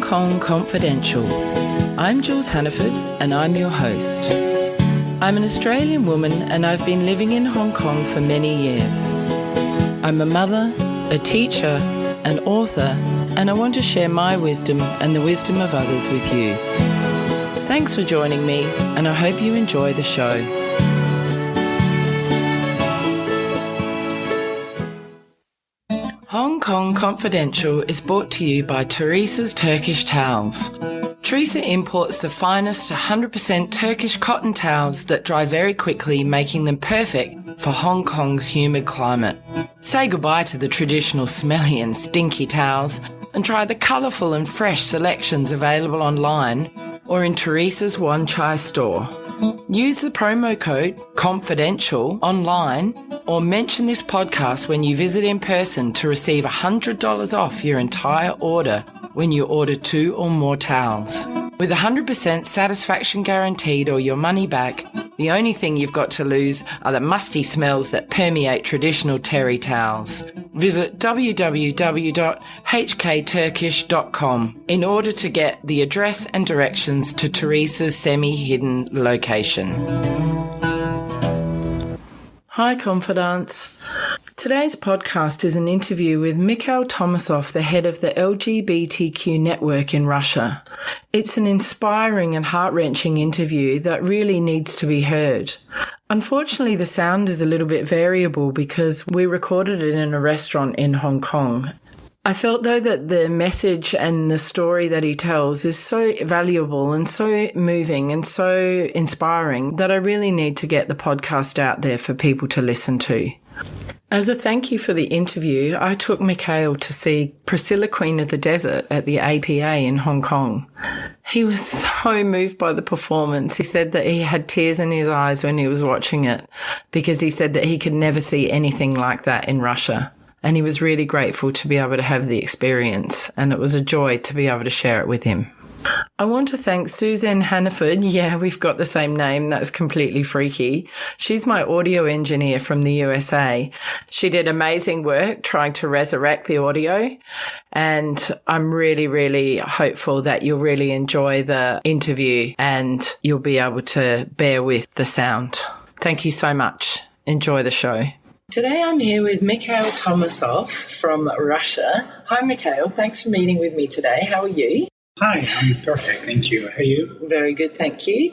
Kong Confidential. I'm Jules Hannaford and I'm your host. I'm an Australian woman and I've been living in Hong Kong for many years. I'm a mother, a teacher, an author, and I want to share my wisdom and the wisdom of others with you. Thanks for joining me and I hope you enjoy the show. Hong Kong Confidential is brought to you by Teresa's Turkish Towels. Teresa imports the finest 100% Turkish cotton towels that dry very quickly, making them perfect for Hong Kong's humid climate. Say goodbye to the traditional smelly and stinky towels and try the colourful and fresh selections available online or in Teresa's Wan Chai store. Use the promo code CONFIDENTIAL online or mention this podcast when you visit in person to receive $100 off your entire order when you order 2 or more towels. With 100% satisfaction guaranteed or your money back, the only thing you've got to lose are the musty smells that permeate traditional terry towels. Visit www.hkturkish.com in order to get the address and directions to Teresa's semi-hidden location. Hi, confidants. Today's podcast is an interview with Mikhail Tomosov, the head of the LGBTQ Network in Russia. It's an inspiring and heart-wrenching interview that really needs to be heard. Unfortunately, the sound is a little bit variable because we recorded it in a restaurant in Hong Kong. I felt, though, that the message and the story that he tells is so valuable and so moving and so inspiring that I really need to get the podcast out there for people to listen to. As a thank you for the interview, I took Mikhail to see Priscilla, Queen of the Desert at the APA in Hong Kong. He was so moved by the performance. He said that he had tears in his eyes when he was watching it because he said that he could never see anything like that in Russia. And he was really grateful to be able to have the experience, and it was a joy to be able to share it with him. I want to thank Suzanne Hannaford. Yeah, we've got the same name. That's completely freaky. She's my audio engineer from the USA. She did amazing work trying to resurrect the audio, and I'm really, really hopeful that you'll really enjoy the interview and you'll be able to bear with the sound. Thank you so much. Enjoy the show. Today I'm here with Mikhail Tomosov from Russia. Hi, Mikhail. Thanks for meeting with me today. How are you? Hi, I'm perfect. Thank you. How are you? Very good, thank you.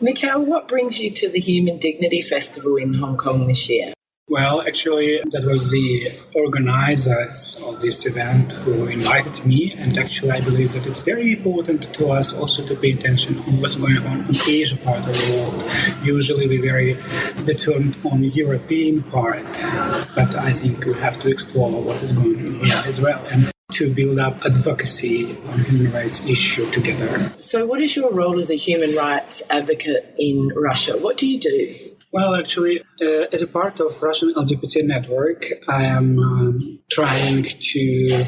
Mikhail, what brings you to the Human Dignity Festival in Hong Kong this year? Well, actually, that was the organizers of this event who invited me. And actually, I believe that it's very important to us also to pay attention on what's going on in the Asia part of the world. Usually, we're very determined on the European part. But I think we have to explore what is going on here as well. And to build up advocacy on human rights issue together. So what is your role as a human rights advocate in Russia? What do you do? Well, actually, as a part of Russian LGBT network, I am trying to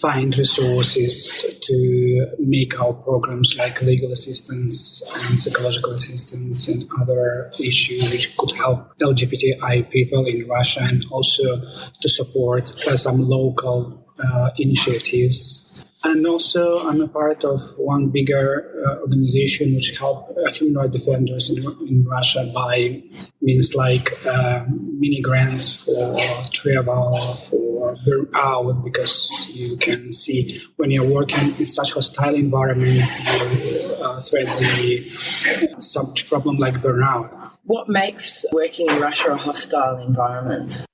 find resources to make our programs like legal assistance and psychological assistance and other issues which could help LGBTI people in Russia, and also to support some local initiatives. And also I'm a part of one bigger organization which help human rights defenders in Russia by means like mini grants for travel, for burnout, because you can see when you're working in such hostile environment, you threat such problem like burnout. What makes working in Russia a hostile environment?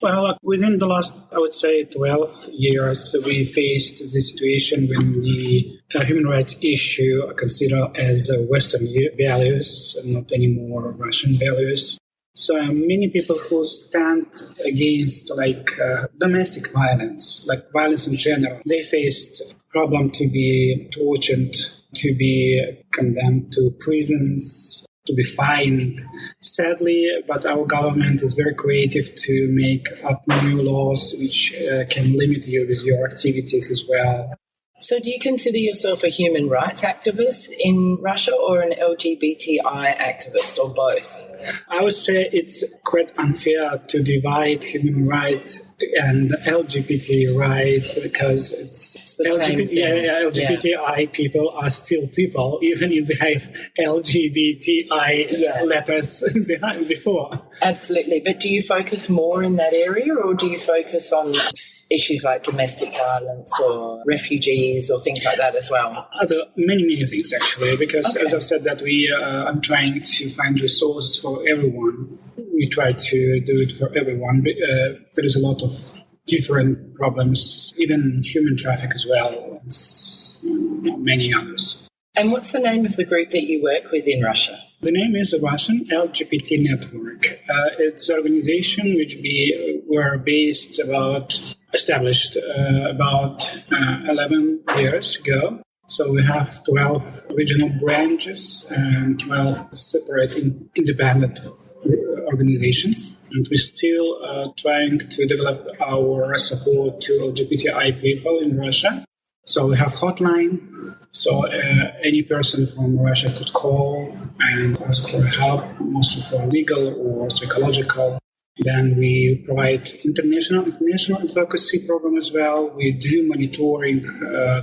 Well, within the last, I would say, 12 years, we faced the situation when the human rights issue are considered as Western values, not anymore Russian values. So many people who stand against domestic violence, like violence in general, they faced problem to be tortured, to be condemned to prisons, to be fined. Sadly, but our government is very creative to make up new laws which can limit you with your activities as well. So do you consider yourself a human rights activist in Russia or an LGBTI activist, or both? I would say it's quite unfair to divide human rights and LGBT rights, because it's the same thing. LGBTI people are still people, even if they have LGBTI letters behind before. Absolutely. But do you focus more in that area, or do you focus on issues like domestic violence or refugees or things like that as well? Many things, actually, because as I've said that I'm trying to find resources for everyone. We try to do it for everyone. There is a lot of different problems, even human traffic as well, and many others. And what's the name of the group that you work with in Russia? The name is the Russian LGBT Network. It's an organization which we were established about 11 years ago. So we have 12 regional branches and 12 separate independent organizations. And we're still trying to develop our support to LGBTI people in Russia. So we have hotline. So any person from Russia could call and ask for help, mostly for legal or psychological. Then we provide international advocacy program as well. We do monitoring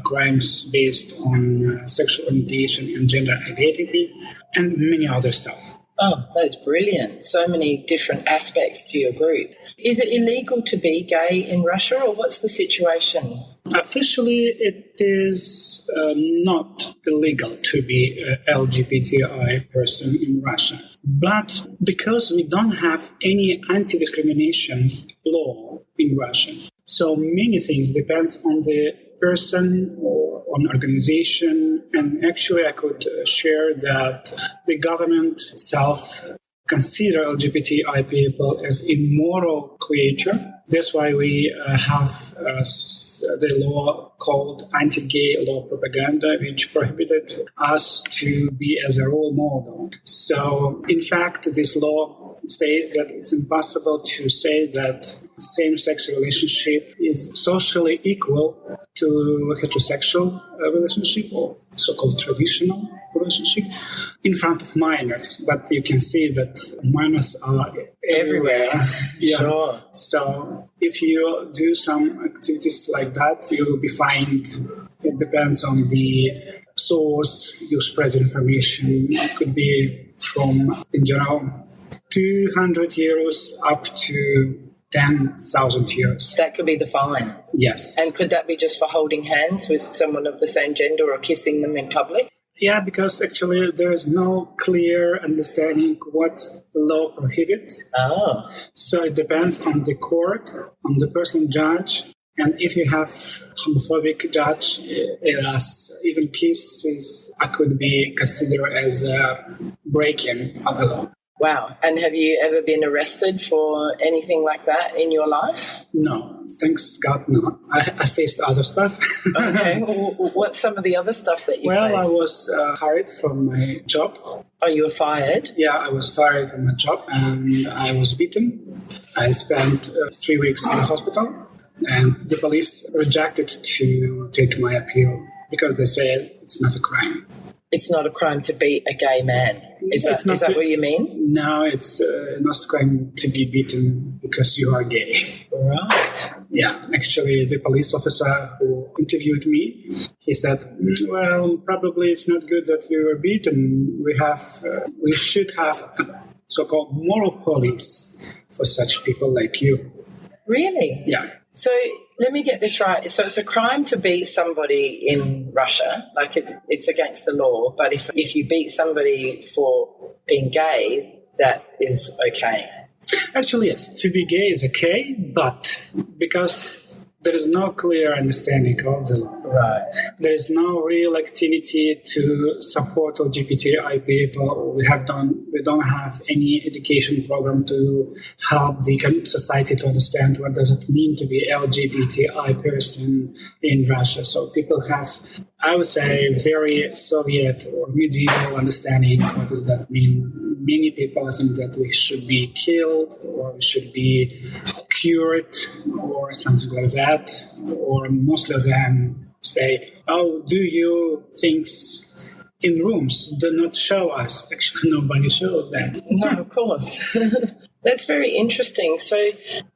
crimes based on sexual orientation and gender identity, and many other stuff. Oh, that's brilliant. So many different aspects to your group. Is it illegal to be gay in Russia, or what's the situation? Officially, it is not illegal to be an LGBTI person in Russia. But because we don't have any anti-discrimination law in Russia, so many things depends on the person or on organization. And actually, I could share that the government itself consider LGBTI people as immoral creature. That's why we have the law called anti-gay law propaganda, which prohibited us to be as a role model. So, in fact, this law says that it's impossible to say that same-sex relationship is socially equal to heterosexual relationship or so-called traditional relationship in front of minors. But you can see that minors are everywhere. Yeah. Sure. So if you do some activities like that, you will be fined. It depends on the source you spread information. It could be from, in general, 200 euros up to 10,000 euros. That could be the fine? Yes. And could that be just for holding hands with someone of the same gender or kissing them in public? Yeah, because actually there is no clear understanding what the law prohibits. Oh. So it depends on the court, on the personal judge. And if you have homophobic judge, even kisses could be considered as a breaking of the law. Wow. And have you ever been arrested for anything like that in your life? No. Thanks God, no. I faced other stuff. Okay. What's some of the other stuff that you faced? Well, I was hired from my job. Oh, you were fired? Yeah, I was fired from my job and I was beaten. I spent 3 weeks in the hospital and the police rejected to take my appeal because they said it's not a crime. It's not a crime to beat a gay man. Is that what you mean? No, it's not a crime to be beaten because you are gay. Right. Yeah, actually, the police officer who interviewed me, he said, well, probably it's not good that you were beaten. We should have a so-called moral police for such people like you. Really? Yeah. So let me get this right. So it's a crime to beat somebody in Russia, like it's against the law, but if you beat somebody for being gay, that is okay. Actually, yes, to be gay is okay, but because there is no clear understanding of the law. Right. There is no real activity to support LGBTI people. We don't have any education program to help the society to understand what does it mean to be LGBTI person in Russia. So people have, I would say, very Soviet or medieval understanding. What does that mean? Many people think that we should be killed or we should be cured or something like that, or most of them say, oh, do you things in rooms do not show us. Actually, nobody shows them. No, of course. That's very interesting. So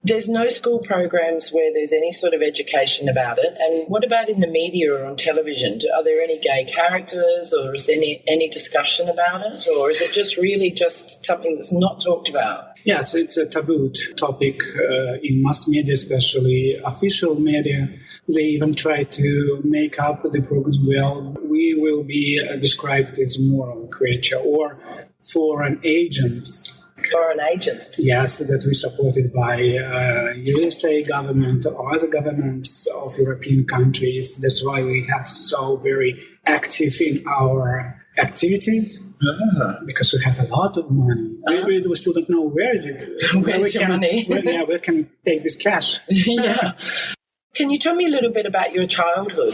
there's no school programs where there's any sort of education about it. And what about in the media or on television? Are there any gay characters, or is there any discussion about it? Or is it just really just something that's not talked about? Yes, it's a taboo topic in mass media, especially official media. They even try to make up the programs. Well, we will be described as moral creature or foreign agents. Foreign agents? Yes, that we supported by USA government or other governments of European countries. That's why we have so very active in our activities, because we have a lot of money. We still don't know where is it. Where's your money? Where can we take this cash? Yeah. Can you tell me a little bit about your childhood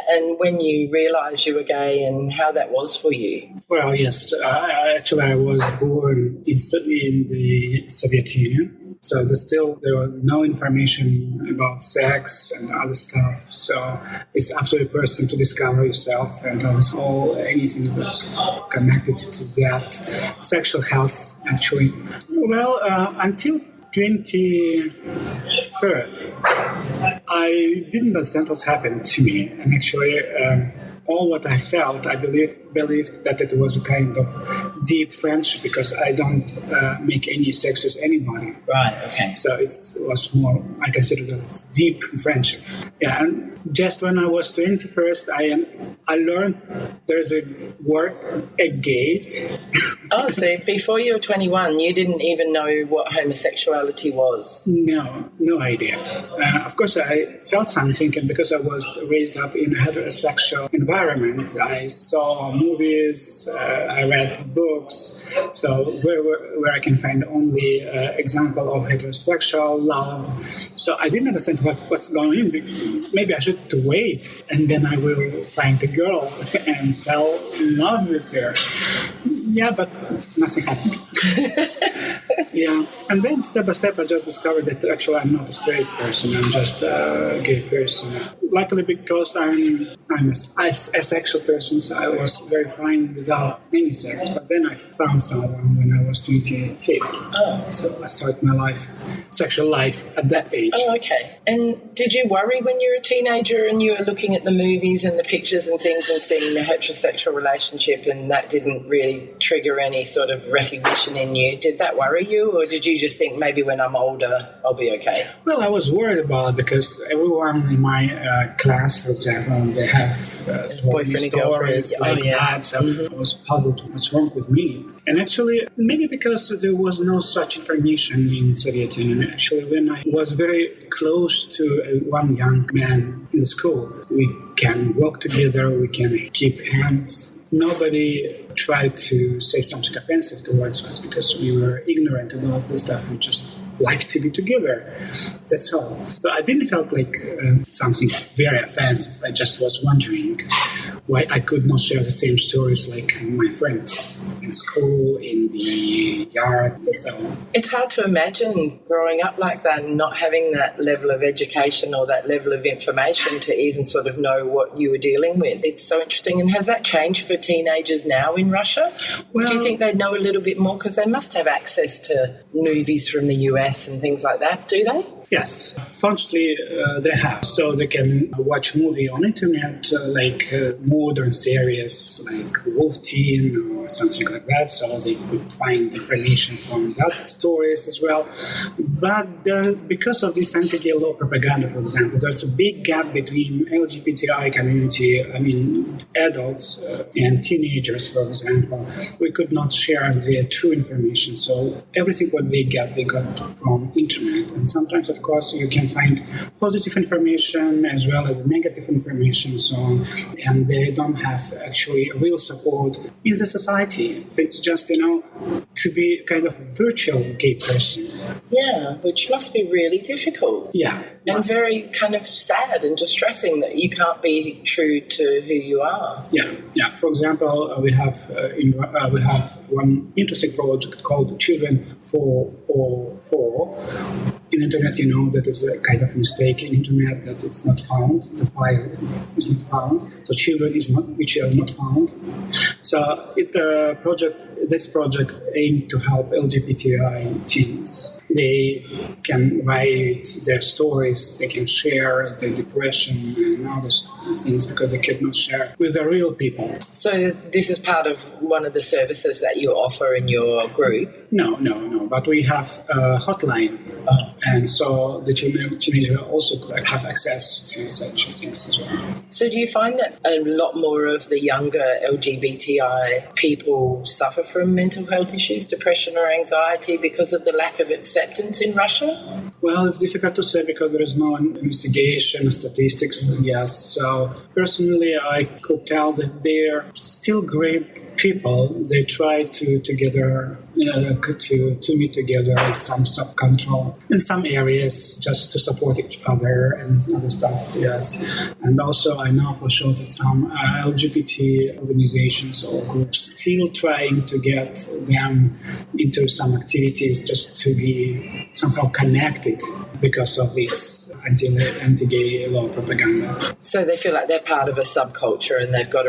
and when you realised you were gay and how that was for you? Well, yes. I was born in the Soviet Union. So there was no information about sex and other stuff. So it's up to a person to discover yourself and anything that's connected to that. Sexual health, actually. Well, until 23rd, I didn't understand what's happened to me. And actually, all what I felt, I believed that it was a kind of deep friendship, because I don't make any sex with anybody. Right, okay. So it was more, I consider that deep friendship. Yeah, and just when I was 21st, I learned there's a word, a gay. Oh, so before you were 21, you didn't even know what homosexuality was? No idea. Of course, I felt something, and because I was raised up in a heterosexual environment, I saw movies, I read books, so where I can find only example of heterosexual love. So I didn't understand what's going on. Maybe I should wait, and then I will find a girl and fell in love with her. Yeah, but nothing happened. Yeah, and then step by step, I just discovered that actually I'm not a straight person. I'm just a gay person. Luckily, because I'm a sexual person, so I was very fine without any sex. But then I found someone when I was 25. Oh. So I started my sexual life at that age. Oh, okay. And did you worry when you were a teenager and you were looking at the movies and the pictures and things and seeing the heterosexual relationship, and that didn't really trigger any sort of recognition in you? Did that worry you, or did you just think maybe when I'm older I'll be okay? Well, I was worried about it because everyone in my class, for example, they have told me stories like that. So I was puzzled what's wrong with me. And actually, maybe because there was no such information in Soviet Union. Actually, when I was very close to one young man in the school, we can walk together, we can keep hands. Nobody tried to say something offensive towards us because we were ignorant about this stuff. We just like to be together. That's all. So I didn't feel like something very offensive. I just was wondering why I could not share the same stories like my friends in school, in the yard, and so on. It's hard to imagine growing up like that and not having that level of education or that level of information to even sort of know what you were dealing with. It's so interesting. And has that changed for teenagers now in Russia? Well, do you think they know a little bit more? Because they must have access to movies from the US and things like that, do they? Yes, fortunately they have. So they can watch movie on internet, like modern series like Wolf Teen or something like that. So they could find information from that stories as well. But because of this anti-gay law propaganda, for example, there's a big gap between LGBTI community, adults and teenagers, for example. We could not share their true information. So everything what they got from internet. And sometimes, of course, you can find positive information as well as negative information and so on, and they don't have actually real support in the society. It's just, to be kind of a virtual gay person. Yeah, which must be really difficult. Yeah. And very kind of sad and distressing that you can't be true to who you are. Yeah. For example, we have one interesting project called Children for in internet, you know that it's a kind of mistake in internet that it's not found. The file is not found. So children which are not found. So this project aimed to help LGBTI teens. They can write their stories, they can share their depression and other things because they cannot share with the real people. So this is part of one of the services that you offer in your group? No. But we have a hotline. And so the teenagers also have access to such things as well. So do you find that a lot more of the younger LGBTI people suffer from mental health issues, depression or anxiety because of the lack of acceptance in Russia? Well, it's difficult to say because there is no investigation, statistics, yes. So personally, I could tell that they're still great people. They try to meet together in some self-control in some areas just to support each other and other stuff, yes. And also I know for sure that some LGBT organizations or groups still trying to get them into some activities just to be somehow connected because of this anti-gay law propaganda. So they feel like they're part of a subculture and they've got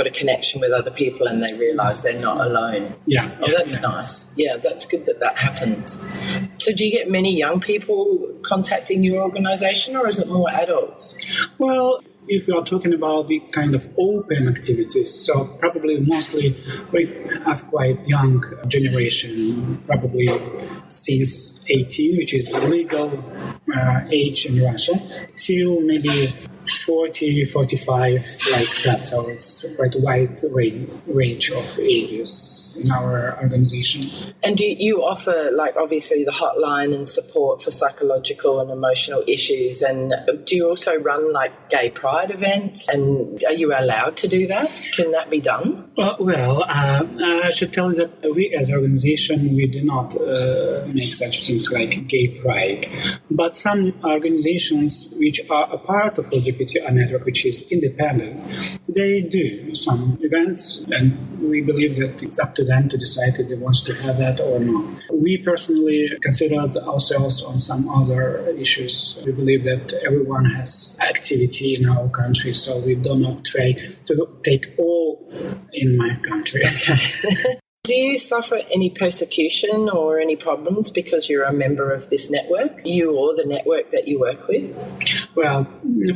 a connection with other people and they realise they're not alone. Yeah. Oh, that's nice. Yeah, that's good that happens. So do you get many young people contacting your organisation or is it more adults? Well, if we are talking about the kind of open activities, so probably mostly we have quite young generation, probably since 18, which is legal age in Russia, till maybe 40, 45, like that. So it's quite a wide range of ages in our organization. And do you offer, like, obviously the hotline and support for psychological and emotional issues? And do you also run, like, gay pride events? And are you allowed to do that? Can that be done? I should tell you that we as an organization, we do not make such things like gay pride. But some organizations which are a part of LGBTQIA Network, which is independent, they do some events, and we believe that it's up to them to decide if they want to have that or not. We personally considered ourselves on some other issues. We believe that everyone has activity in our country, so we do not try to take all in my country. Do you suffer any persecution or any problems because you're a member of this network, you or the network that you work with? Well,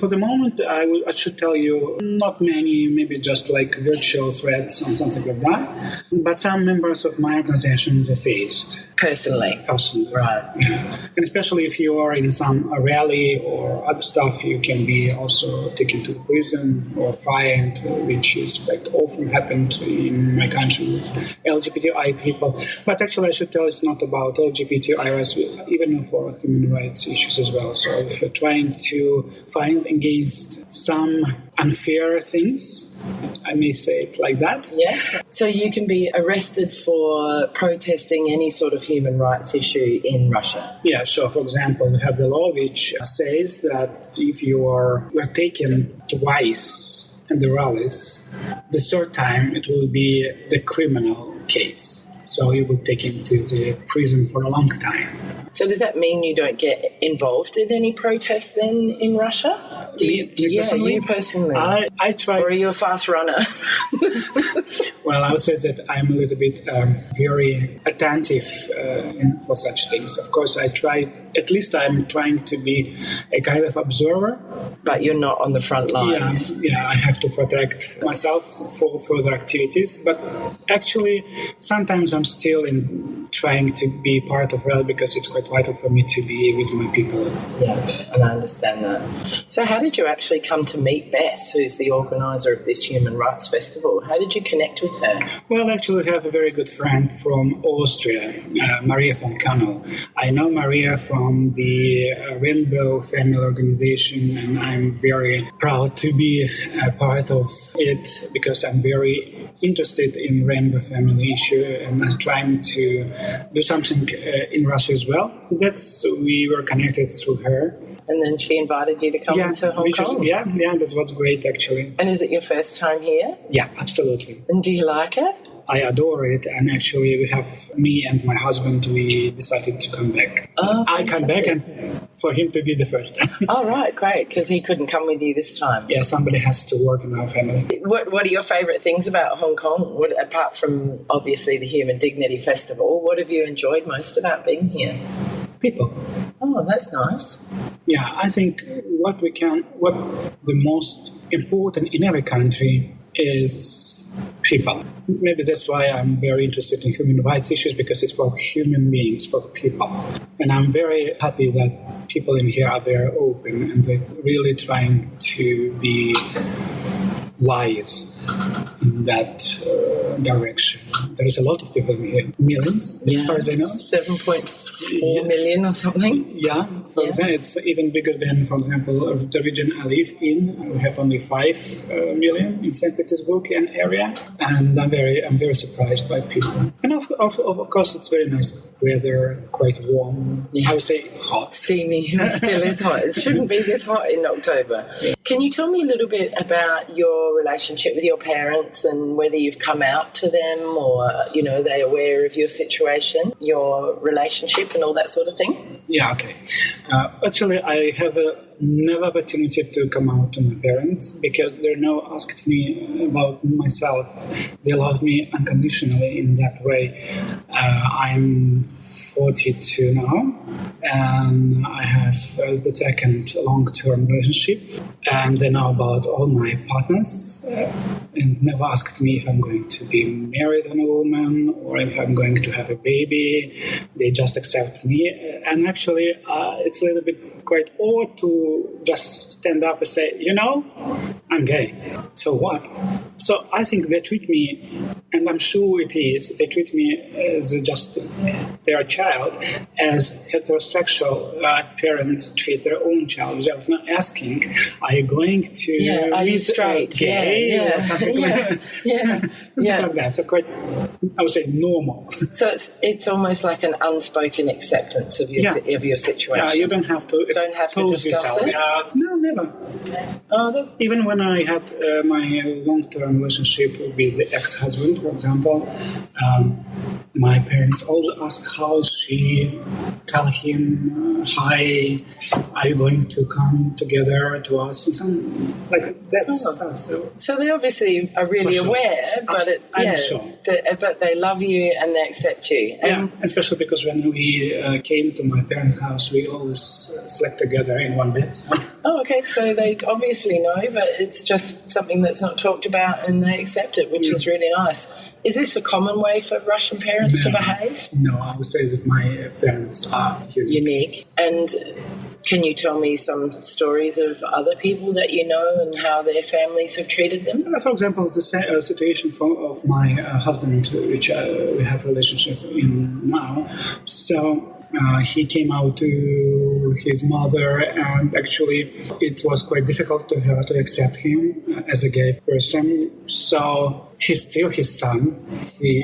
for the moment, I should tell you, not many, maybe just like virtual threats and something like that. But some members of my organizations are faced. Personally? Right. Yeah. And especially if you are in some rally or other stuff, you can be also taken to prison or fined, which is quite often happened in my country with LGBTI people. But actually, I should tell it's not about LGBTI rights, even for human rights issues as well. So if you're trying to fight against some unfair things, I may say it like that. Yes. So you can be arrested for protesting any sort of human rights issue in Russia? Yeah, sure. For example, we have the law which says that if you are taken twice in the rallies, the third time it will be the criminal case. So you will take him to the prison for a long time. So does that mean you don't get involved in any protests then in Russia? You personally? I try. Or are you a fast runner? Well, I would say that I'm a little bit very attentive for such things. Of course, I'm trying to be a kind of observer. But you're not on the front lines. Yeah, I have to protect myself for further activities. But actually, sometimes I'm still trying to be part of REL because it's quite vital for me to be with my people. Yeah, and I understand that. So how did you actually come to meet Bess, who's the organiser of this Human Rights Festival? How did you connect with her? Well, actually, we have a very good friend from Austria, Maria von Kannel. I know Maria from the Rainbow Family Organization, and I'm very proud to be a part of it because I'm very interested in Rainbow Family issue, and I'm trying to do something in Russia as well. We were connected through her. And then she invited you to come to Hong Kong? Yeah, that was great, actually. And is it your first time here? Yeah, absolutely. And do you like it? I adore it. And actually, me and my husband, we decided to come back. Oh, I come back and for him to be the first time. Oh, right, great, because he couldn't come with you this time. Yeah, somebody has to work in our family. What are your favourite things about Hong Kong? Apart from, obviously, the Human Dignity Festival, what have you enjoyed most about being here? People. Oh, that's nice. Yeah, I think what the most important in every country is people. Maybe that's why I'm very interested in human rights issues, because it's for human beings, for people. And I'm very happy that people in here are very open and they're really trying to be wise in that direction. There is a lot of people in here, millions, as far as I know. 7.4 million or something. Yeah, for example, it's even bigger than, for example, the region I live in. We have only 5 million in St. Petersburg and area, and I'm very surprised by people. And of course, it's very nice weather, quite warm. I would say hot, steamy. It still is hot. It shouldn't be this hot in October. Can you tell me a little bit about your relationship with your parents and whether you've come out to them, or are they aware of your situation, your relationship and all that sort of thing? Yeah, okay. Actually, I have never opportunity to come out to my parents because they never asked me about myself. They love me unconditionally in that way. I'm 42 now, and I have the second long-term relationship, and they know about all my partners and never asked me if I'm going to be married on a woman or if I'm going to have a baby. They just accept me, and actually it's a little bit quite odd to just stand up and say, I'm gay. So what? So I think they treat me, and I'm sure it is, they treat me as just their child, as heterosexual parents treat their own child without not asking, are you going to are you straight? Gay or something like that? Something like that. So quite, I would say, normal. So it's almost like an unspoken acceptance of your situation. Yeah, you don't have to discuss yourself. it? No, never. Even when I had my long-term relationship with the ex-husband, for example, my parents always asked how she tell him, hi, are you going to come together to us? And something like that stuff. So they obviously are really aware, but I'm sure. But they love you and they accept you. And especially because when we came to my parents' house, we always slept together in one bed. So. Oh, okay. So they obviously know, but it's just something that's not talked about, and they accept it, which is really nice. Is this a common way for Russian parents to behave? No, I would say that my parents are unique. And can you tell me some stories of other people that you know and how their families have treated them? For example, the situation of my husband, which we have a relationship in now. So he came out to his mother, and actually it was quite difficult to her to accept him as a gay person. So he's still his son.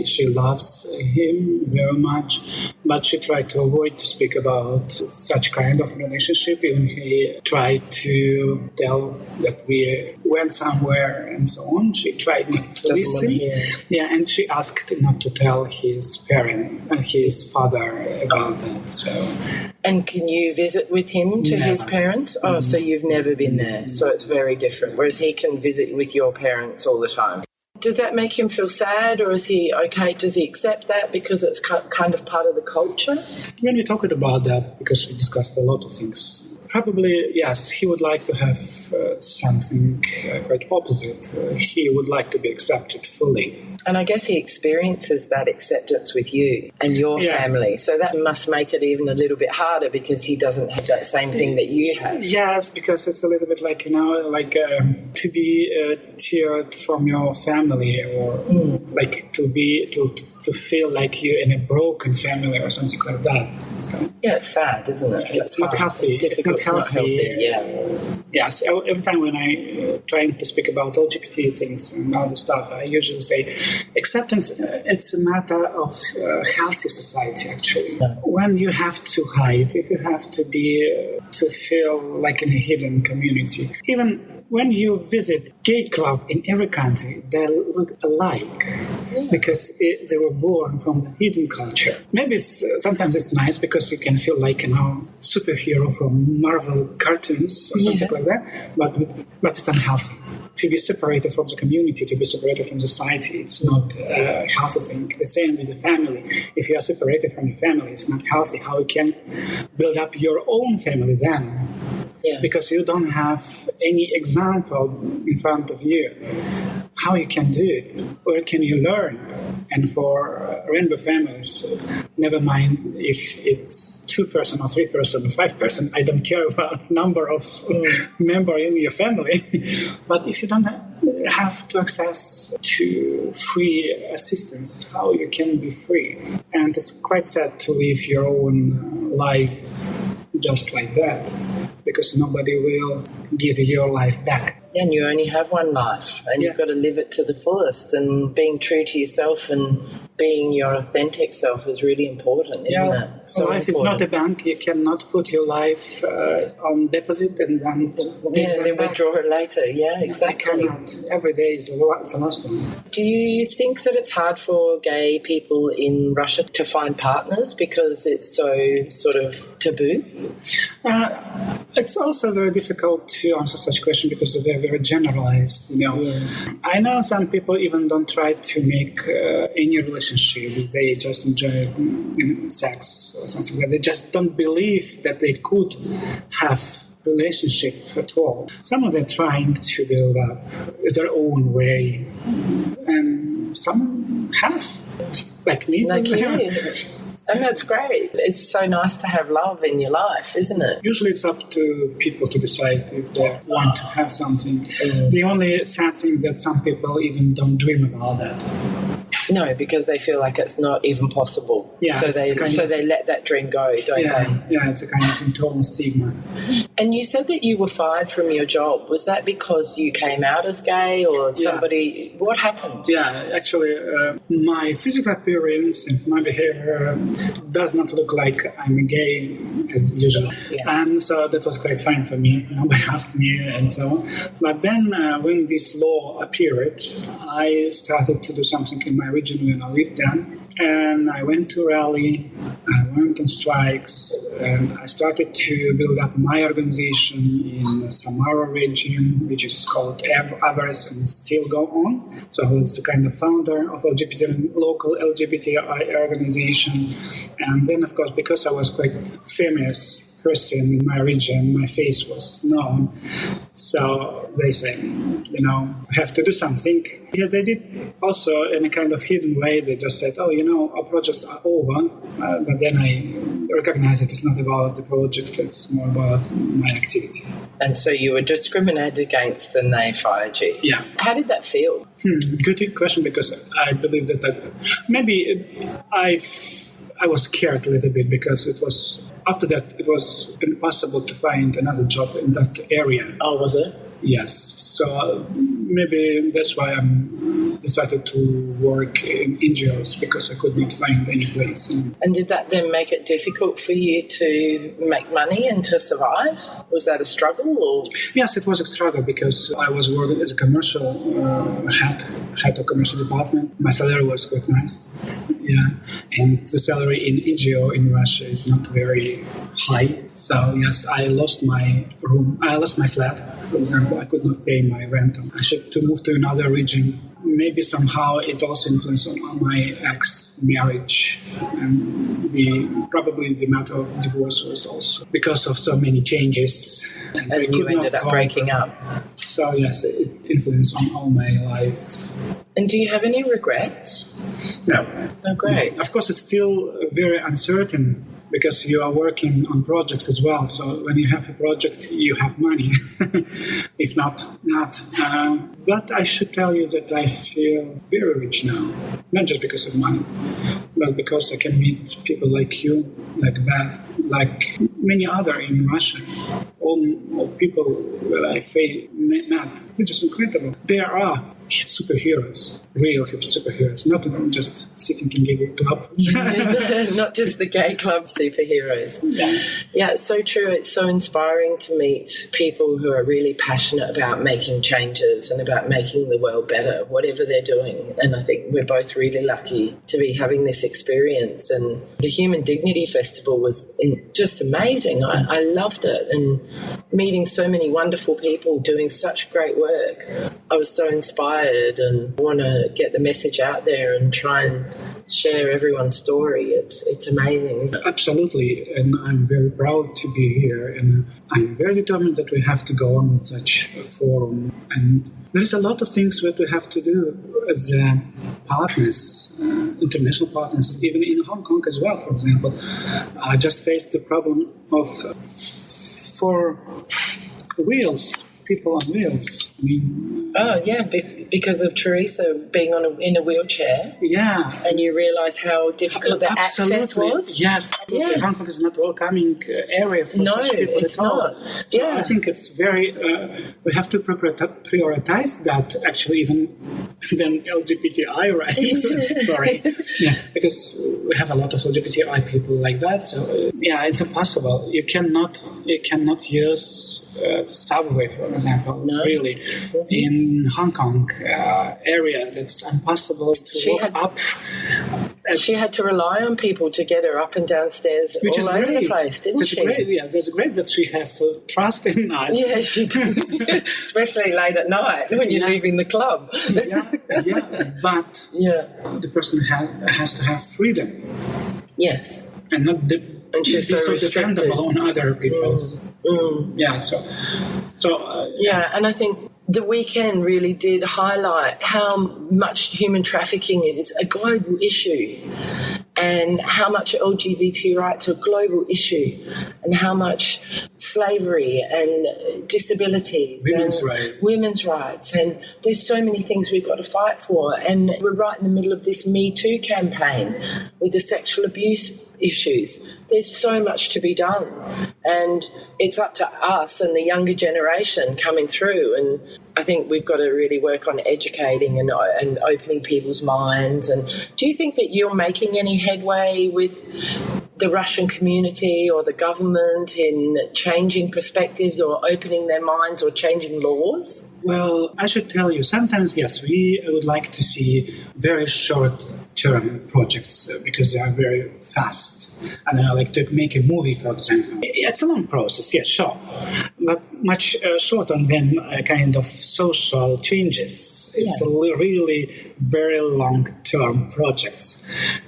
She loves him very much, but she tried to avoid to speak about such kind of relationship. Even he tried to tell that we went somewhere and so on. She tried not to listen. Yeah, and she asked not to tell his his father about that. So. And can you visit with him to his parents? Oh, so you've never been there. So it's very different. Whereas he can visit with your parents all the time. Does that make him feel sad, or is he okay? Does he accept that because it's kind of part of the culture? When we talked about that, because we discussed a lot of things, probably, yes, he would like to have something quite opposite. He would like to be accepted fully. And I guess he experiences that acceptance with you and your family. So that must make it even a little bit harder because he doesn't have that same thing that you have. Yes, because it's a little bit like, to be teared from your family, or like to feel like you're in a broken family or something like that. So, yeah, it's sad, isn't it? It's not healthy. It's not healthy. Yes, every time when I trying to speak about LGBT things and other stuff, I usually say acceptance, it's a matter of healthy society, actually. Yeah. When you have to hide, if you have to feel like in a hidden community, even when you visit gay club in every country, they look alike because they were born from the hidden culture. Maybe sometimes it's nice because you can feel like, superhero from Marvel cartoons or something like that, but it's unhealthy. To be separated from the community, to be separated from society, it's not a healthy thing. The same with the family. If you are separated from your family, it's not healthy. How you can build up your own family then? Yeah. Because you don't have any example in front of you. How you can do it? Where can you learn? And for rainbow families, never mind if it's 2 person or 3 person or 5 person. I don't care about number of member in your family. But if you don't have to access to free assistance, how you can be free? And it's quite sad to live your own life just like that, because nobody will give you your life back. And you only have one life, and you've got to live it to the fullest. And being true to yourself and being your authentic self is really important, isn't it? So life is not a bank. You cannot put your life on deposit and then then withdraw it later. Yeah, exactly. You cannot. Every day is a lost one. Do you think that it's hard for gay people in Russia to find partners because it's so sort of taboo? It's also very difficult to answer such question because they're very generalized. I know some people even don't try to make any relationship. They just enjoy sex or something like that. They just don't believe that they could have relationship at all. Some of them are trying to build up their own way, and some have, like me. Like you. And that's great. It's so nice to have love in your life, isn't it? Usually it's up to people to decide if they want to have something. The only sad thing that some people even don't dream about that. No, because they feel like it's not even possible. Yeah, so they let that dream go, don't they? Yeah, it's a kind of internal stigma. And you said that you were fired from your job. Was that because you came out as gay or somebody... Yeah. What happened? Yeah, actually, my physical appearance and my behavior does not look like I'm gay as usual. Yeah. And so that was quite fine for me. Nobody asked me and so on. But then when this law appeared, I started to do something in my region when I lived there. And I went to rally, I went on strikes, and I started to build up my organization in Samara region, which is called Avars, and still go on. So I was the kind of founder of local LGBTQIA organization. And then, of course, because I was quite famous person in my region, my face was known. So they say, we have to do something. Yeah, they did also in a kind of hidden way. They just said, our projects are over. But then I recognized that it's not about the project, it's more about my activity. And so you were discriminated against and they fired you? Yeah. How did that feel? Good question, because I believe that maybe I was scared a little bit because after that it was impossible to find another job in that area. Oh, was it? Yes. So maybe that's why I decided to work in NGOs, because I could not find any place. And did that then make it difficult for you to make money and to survive? Was that a struggle? Or? Yes, it was a struggle because I was working as a commercial head of commercial department. My salary was quite nice. Yeah, and the salary in NGO in Russia is not very high. So yes, I lost my room. I lost my flat, for example. I could not pay my rent. I should to move to another region. Maybe somehow it also influenced on my ex-marriage, and probably the matter of divorce was also because of so many changes. And you ended up breaking up. So yes, it influenced on all my life. And do you have any regrets? No. Oh, great. No. Of course, it's still very uncertain, because you are working on projects as well. So when you have a project, you have money. If not. But I should tell you that I feel very rich now. Not just because of money, but because I can meet people like you, like Beth, like many other in Russia. All people that I met, which is incredible. There are superheroes, real superheroes, not just sitting in a club. Not just the gay club superheroes. Yeah, it's so true. It's so inspiring to meet people who are really passionate about making changes and about making the world better, whatever they're doing. And I think we're both really lucky to be having this experience. And the Human Dignity Festival was just amazing. I loved it, and meeting so many wonderful people doing such great work. I was so inspired and want to get the message out there and try and share everyone's story. It's amazing, isn't it? Absolutely, and I'm very proud to be here, and I'm very determined that we have to go on with such a forum. And there's a lot of things that we have to do as partners, international partners, even in Hong Kong as well, for example. I just faced the problem of for wheels, people on wheels. I mean, because of Teresa being in a wheelchair. Yeah. And you realise how difficult the access was? Yes. Yeah. Hong Kong is not a welcoming area for such people it's at all. Not. So I think it's very, we have to prioritize that actually even than LGBTI rights. Sorry. Yeah, because we have a lot of LGBTI people like that. So it's impossible. You cannot use subway, for example, freely. In Hong Kong area, it's impossible to walk up. She had to rely on people to get her up and downstairs which all is over great. the place, didn't she? That's great that she has trust in us. Yeah, she did. Especially late at night when you're leaving the club. But the person has to have freedom. Yes. And not and she's so dependable on other people. Yeah, and I think the weekend really did highlight how much human trafficking is a global issue, and how much LGBT rights are a global issue, and how much slavery and disabilities women's rights, and there's so many things we've got to fight for. And we're right in the middle of this Me Too campaign with the sexual abuse issues. There's so much to be done, and it's up to us and the younger generation coming through. And I think we've got to really work on educating and opening people's minds. And do you think that you're making any headway with the Russian community or the government in changing perspectives or opening their minds or changing laws? Well, I should tell you, sometimes, yes, we would like to see very short-term projects because they are very fast. And I like to make a movie, for example. It's a long process, yes, sure, but much shorter than kind of social changes. It's really very long-term projects.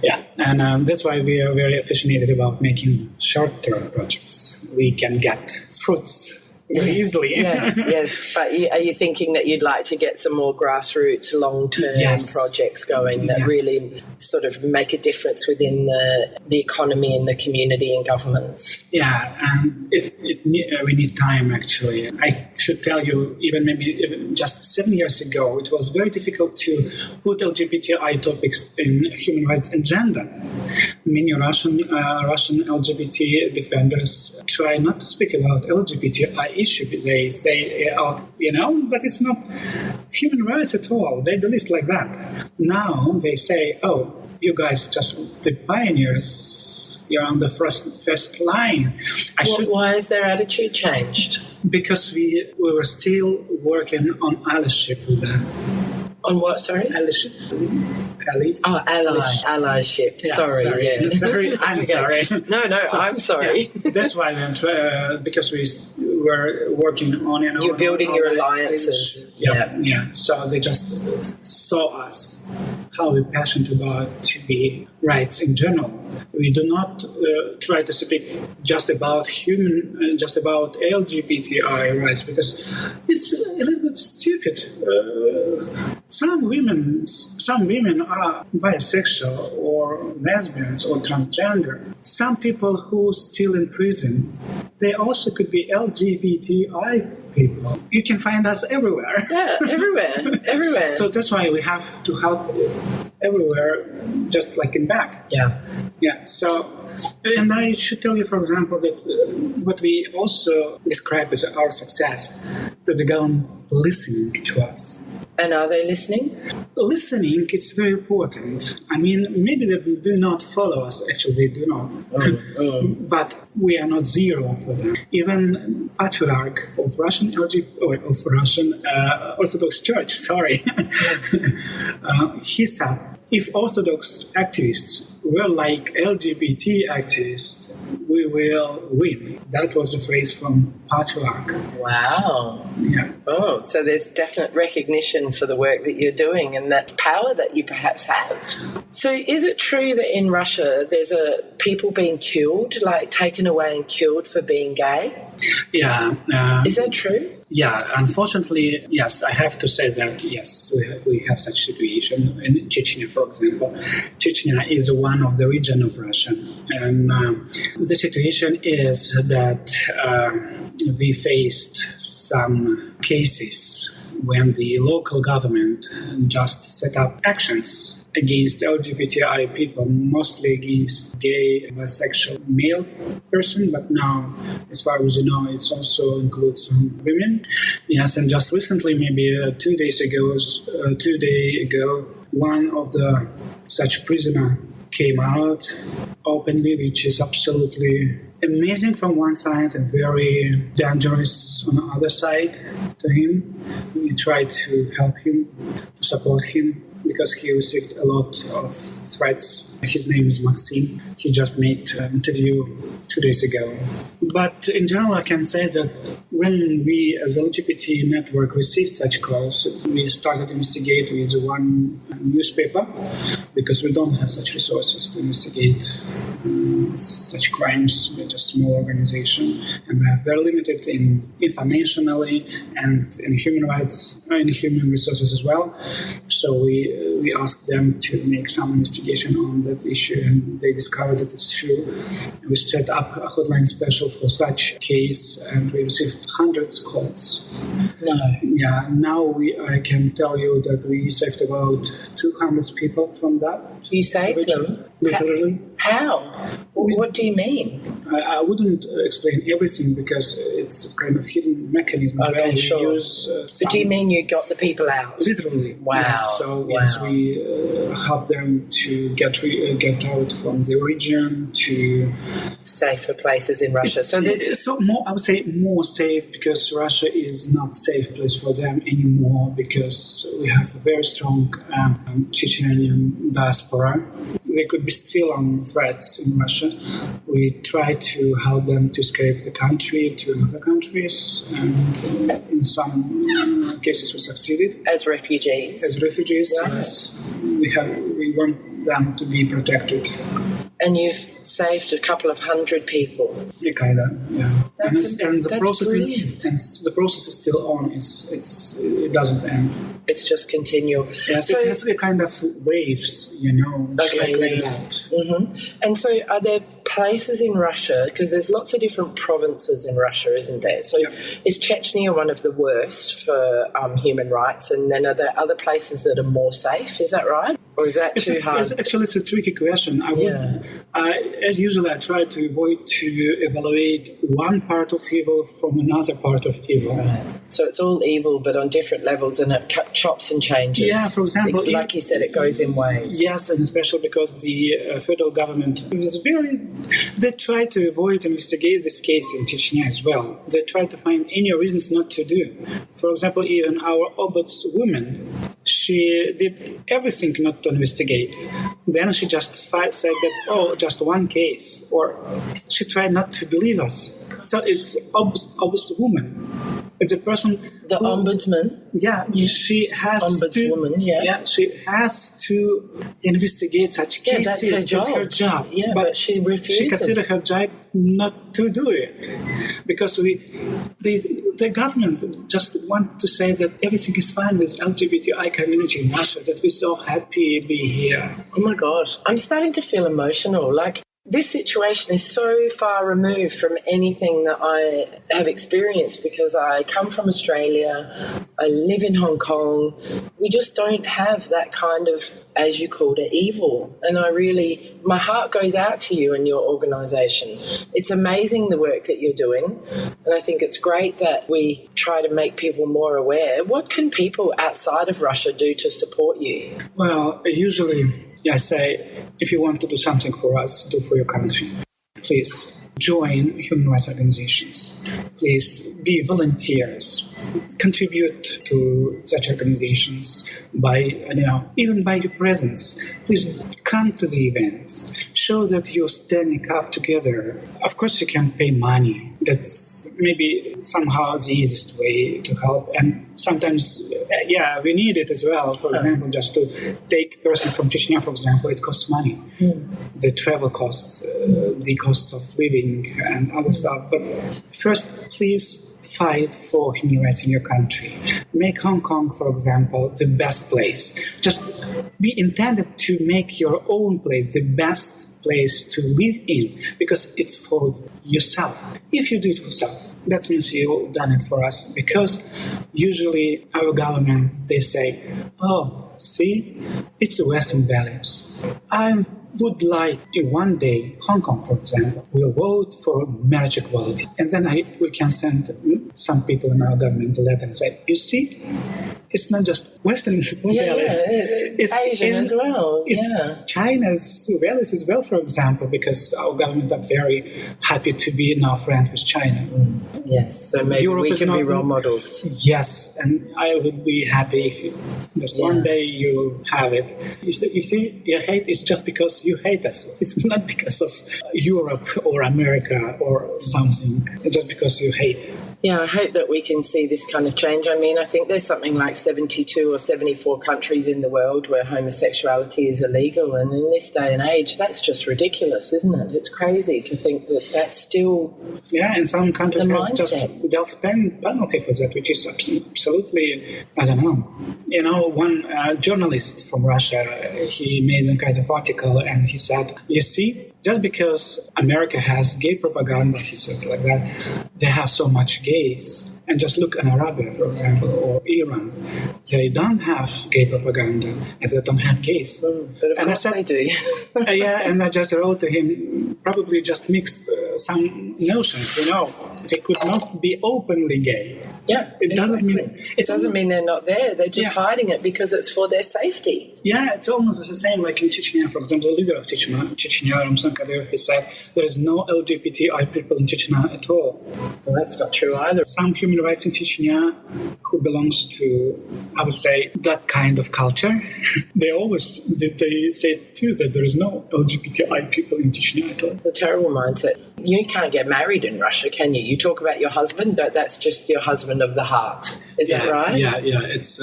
Yeah, and that's why we are very affectionate about making short-term projects. We can get fruits easily. Yes. But are you thinking that you'd like to get some more grassroots, long-term projects going that really sort of make a difference within the economy and the community and governments? Yeah, and we need time, actually. I should tell you, even just 7 years ago, it was very difficult to put LGBTI topics in human rights agenda. Many Russian LGBT defenders try not to speak about LGBTI issue. They say, that it's not human rights at all. They believe like that. Now they say, you guys just the pioneers. You're on the first line. Why has their attitude changed? Because we were still working on allyship with them. On what, sorry? Allyship. Allyship. Yeah, sorry. Sorry, I'm sorry. No, I'm sorry. Yeah, that's why because we were working on You're building your alliances. Yeah. So they just saw us, how we're passionate about to be rights in general. We do not try to speak just about LGBTI rights because it's a little bit stupid. Some women are bisexual or lesbians or transgender. Some people who still in prison, they also could be LGBTI people. You can find us everywhere. Yeah, everywhere. So that's why we have to help everywhere, just like in back. Yeah. So And I should tell you, for example, that what we also describe as our success, that the government listening to us. And are they listening? Listening is very important. I mean, maybe they do not follow us. Actually, they do not. But we are not zero for them. Even Patriarch of Russian Orthodox Church, he said, if Orthodox activists were like LGBT activists, we will win. That was a phrase from Patriarch. Wow. Yeah. Oh, so there's definite recognition for the work that you're doing and that power that you perhaps have. So is it true that in Russia there's people being killed, like taken away and killed for being gay? Yeah. Is that true? Yeah, unfortunately, yes, I have to say that, yes, we have such situation in Chechnya, for example. Chechnya is one of the region of Russia. And the situation is that we faced some cases when the local government just set up actions against LGBTI people, mostly against gay, bisexual male person, but now, as far as you know, it also includes some women. Yes, and just recently, maybe 2 days ago, one of the such prisoner came out openly, which is absolutely amazing from one side and very dangerous on the other side to him. We tried to help him, to support him, because he received a lot of threats. His name is Maxim. He just made an interview 2 days ago. But in general, I can say that when we as LGBT network received such calls, we started to investigate with one newspaper, because we don't have such resources to investigate such crimes. We're just a small organization, and we are very limited in informationally and in human rights, in human resources as well. So we asked them to make some investigation on that issue, and they discovered that it's true. We set up a hotline special for such case, and we received hundreds of calls. No. Yeah, now I can tell you that we saved about 200 people from that. You saved them? Literally. How? What do you mean? I wouldn't explain everything because it's a kind of hidden mechanism. Okay, we sure. use But do you mean you got the people out? Literally. Wow. Yes. So wow. Yes, we help them to get out from the region to safer places in Russia. I would say more safe, because Russia is not a safe place for them anymore, because we have a very strong Chechenian diaspora. They could be still on threats in Russia. We try to help them to escape the country to other countries, and in some cases we succeeded. As refugees? As refugees, right. Yes. We want them to be protected. And you've saved a couple of hundred people. Yeah, kind of. Yeah. And the process brilliant. The process is still on. It doesn't end. It's just continual. Yes, so, it has a kind of waves, Okay, like that. Mm-hmm. And so, are there places in Russia? Because there's lots of different provinces in Russia, isn't there? So, is Chechnya one of the worst for human rights? And then are there other places that are more safe? Is that right? Or is that too hard? It's a tricky question. Usually I try to avoid to evaluate one part of evil from another part of evil. Right. So it's all evil, but on different levels, and it chops and changes. Yeah, for example... Like you said, it goes in waves. Yes, and especially because the federal government is they try to avoid investigate this case in Chechnya as well. They try to find any reasons not to do. For example, even our ombudswoman, she did everything not to investigate. Then she just said that, just one case, or she tried not to believe us. So it's ombudswoman. It's a person. The ombudsman. Yeah, she has ombudswoman. She has to investigate such cases. That's her job. Yeah, but she refuses. She considers her job not to do it, because the government just want to say that everything is fine with LGBTI community in Russia, that we're so happy to be here. Oh my gosh, I'm starting to feel emotional. Like, This situation is so far removed from anything that I have experienced because I come from Australia, I live in Hong Kong. We just don't have that kind of, as you called it, evil. And my heart goes out to you and your organisation. It's amazing the work that you're doing. And I think it's great that we try to make people more aware. What can people outside of Russia do to support you? Well, usually I say, if you want to do something for us, do for your country. Please join human rights organizations. Please be volunteers. Contribute to such organizations by, even by your presence. Please come to the events. Show that you're standing up together. Of course, you can pay money. That's maybe somehow the easiest way to help. And sometimes, we need it as well. For example, just to take a person from Chechnya, for example, it costs money. The travel costs, the cost of living and other stuff. But first, please fight for human rights in your country. Make Hong Kong, for example, the best place. Just be intended to make your own place the best place to live in, because it's for yourself. If you do it for yourself, that means you've done it for us, because usually our government, they say, see, it's Western values. I would like one day Hong Kong, for example, will vote for marriage equality. And then we can send some people in our government a letter and say, you see, it's not just Western values. It's Asian as well. It's China's values as well, for example, because our government are very happy to be now friends with China. Yes, so maybe Europe we can be role models. Yes, and I would be happy if just one day you have it. You see, your hate is just because you hate us. It's not because of Europe or America or something. It's just because you hate. Yeah, I hope that we can see this kind of change. I mean, I think there's something like 72 or 74 countries in the world where homosexuality is illegal. And in this day and age, that's just ridiculous, isn't it? It's crazy to think that that's still in some countries there's just death penalty for that, which is absolutely, I don't know. One journalist from Russia, he made a kind of article and he said, you see, just because America has gay propaganda, he said like that, they have so much gays. And just look in Arabia, for example, or Iran. They don't have gay propaganda, and they don't have gays. But of course they do. And I just wrote to him, probably just mixed some notions, They could not be openly gay. Yeah, it doesn't mean they're not there. They're just hiding it because it's for their safety. Yeah, it's almost the same like in Chechnya, for example. The leader of Chechnya, Ramzan Kadyrov, he said there is no LGBTI people in Chechnya at all. Well, that's not true either. Some human rights in Chechnya who belongs to, I would say, that kind of culture, they say too that there is no LGBTI people in Chechnya at all. The terrible mindset. You can't get married in Russia, can you? You talk about your husband, but that's just your husband of the heart. Is that right? Yeah. It's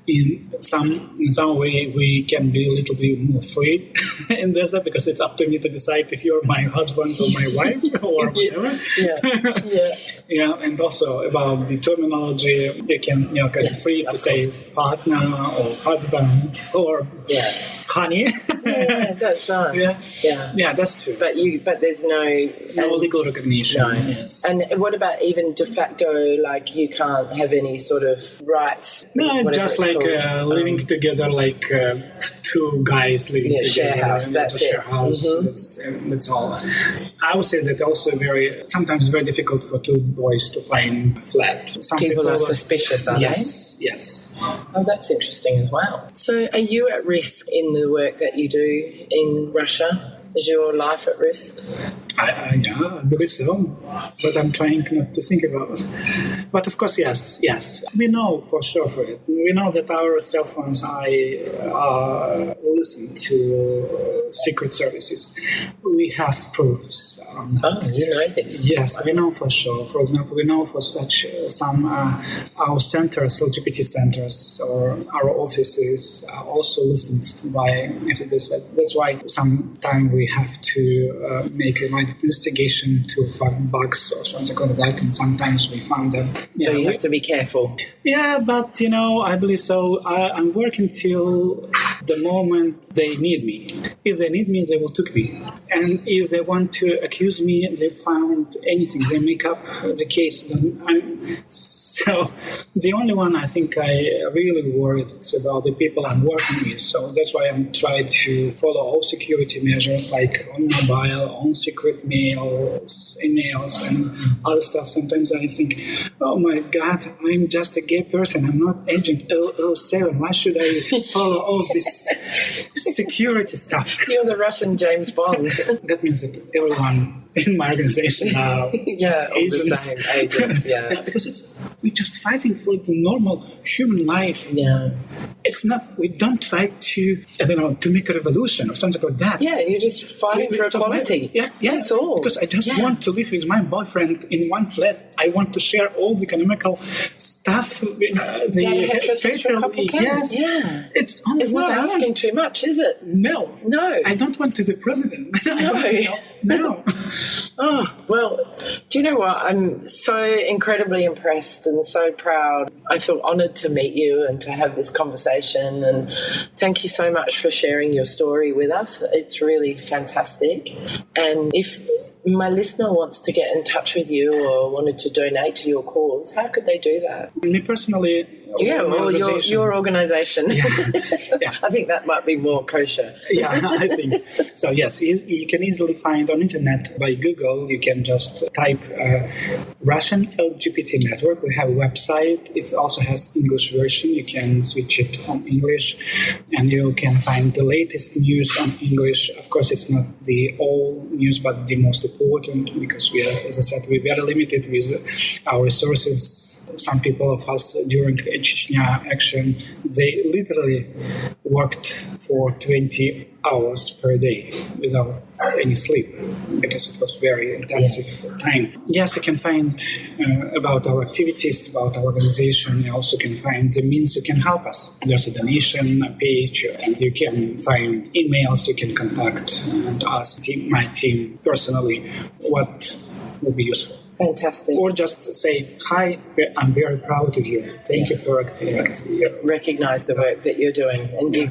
in some way we can be a little bit more free in this, because it's up to me to decide if you're my husband or my wife or whatever. Yeah. And also about the terminology, you can kind of free to say partner or husband or honey. Yeah, that's nice. Yeah, that's true. But there's no legal recognition. No. Yes. And what about even de facto? Like you can't have any sort of rights. No, just like living together, like two guys living together. Share house. That's it. Share house. Mm-hmm. That's all. I would say that also sometimes very difficult for two boys to find a flat. Some people are suspicious, are they? Yes. Oh, that's interesting as well. So, are you at risk in the work that you do in Russia? Is your life at risk? I believe so, but I'm trying not to think about it. But of course, yes. We know for sure for it. We know that our cell phones, listen to secret services. We have proofs on that. Oh, you know this? Yes, we know for sure. For example, we know for such some our centers, LGBT centers, or our offices are also listened to by FBS. That's why sometimes we have to make an investigation to find bugs or something like that, and sometimes we found them. So you have to be careful. Yeah, but I believe so. I'm working till the moment they need me. If they need me, they will take me. And if they want to accuse me, they found anything. They make up the case. So the only one I think I really worried is about the people I'm working with. So that's why I'm trying to follow all security measures, like on mobile, on secret mails, emails, and other stuff. Sometimes I think, oh my God, I'm just a gay person. I'm not Agent 007. Why should I follow all this security stuff? You're the Russian James Bond. That means that everyone in my organization are all agents. the same agents, yeah. Because we're just fighting for the normal human life. Yeah. It's not, we don't fight to make a revolution or something like that. Yeah, you're just fighting for equality. Yeah, that's all. Because I just want to live with my boyfriend in one flat. I want to share all the economical stuff. The heterosexual couple can. Yes. Yeah. It's not asking too much, is it? No. I don't want to be the president. No. Oh, well, do you know what? I'm so incredibly impressed and so proud. I feel honoured to meet you and to have this conversation, and thank you so much for sharing your story with us. It's really fantastic. And if my listener wants to get in touch with you or wanted to donate to your cause, how could they do that? Me personally, your organisation. Yeah. I think that might be more kosher. Yeah, I think. So yes, you can easily find on internet by Google. You can just type Russian LGBT Network. We have a website. It also has English version. You can switch it on English, and you can find the latest news on English. Of course, it's not the all news, but the most important, because we are, as I said, we're very limited with our resources. Some people of us during Chechnya action, they literally worked for 20 hours per day without any sleep, because it was very intensive time. Yes, you can find about our activities, about our organization. You also can find the means you can help us. There's a donation page, and you can find emails. You can contact and ask my team personally what would be useful. Fantastic. Or just say, hi, I'm very proud of you. Thank you for recognise the work that you're doing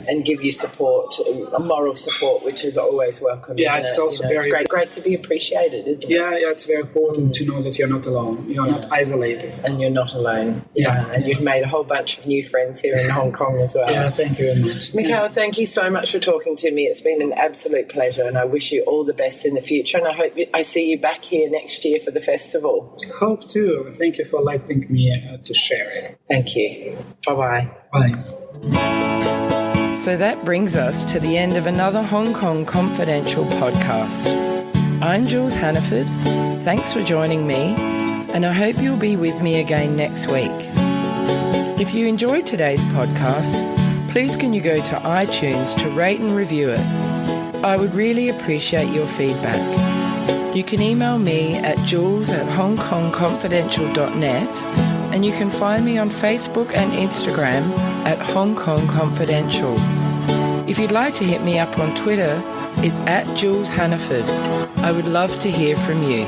and give you support, moral support, which is always welcome. Yeah, it's also very it's great to be appreciated, isn't it? Yeah, it's very important to know that you're not alone. You're not isolated. And you're not alone. And you've made a whole bunch of new friends here in Hong Kong as well. Yeah, thank you very much. Mikhail, thank you so much for talking to me. It's been an absolute pleasure, and I wish you all the best in the future, and I hope I see you back here next year for the festival. Hope to. Thank you for letting me to share it. Thank you. Bye-bye. Bye. So that brings us to the end of another Hong Kong Confidential podcast. I'm Jules Hannaford. Thanks for joining me, and I hope you'll be with me again next week. If you enjoyed today's podcast, please can you go to iTunes to rate and review it. I would really appreciate your feedback. You can email me at jules@hongkongconfidential.net, and you can find me on Facebook and Instagram at Hong Kong Confidential. If you'd like to hit me up on Twitter, it's at Jules Hannaford. I would love to hear from you.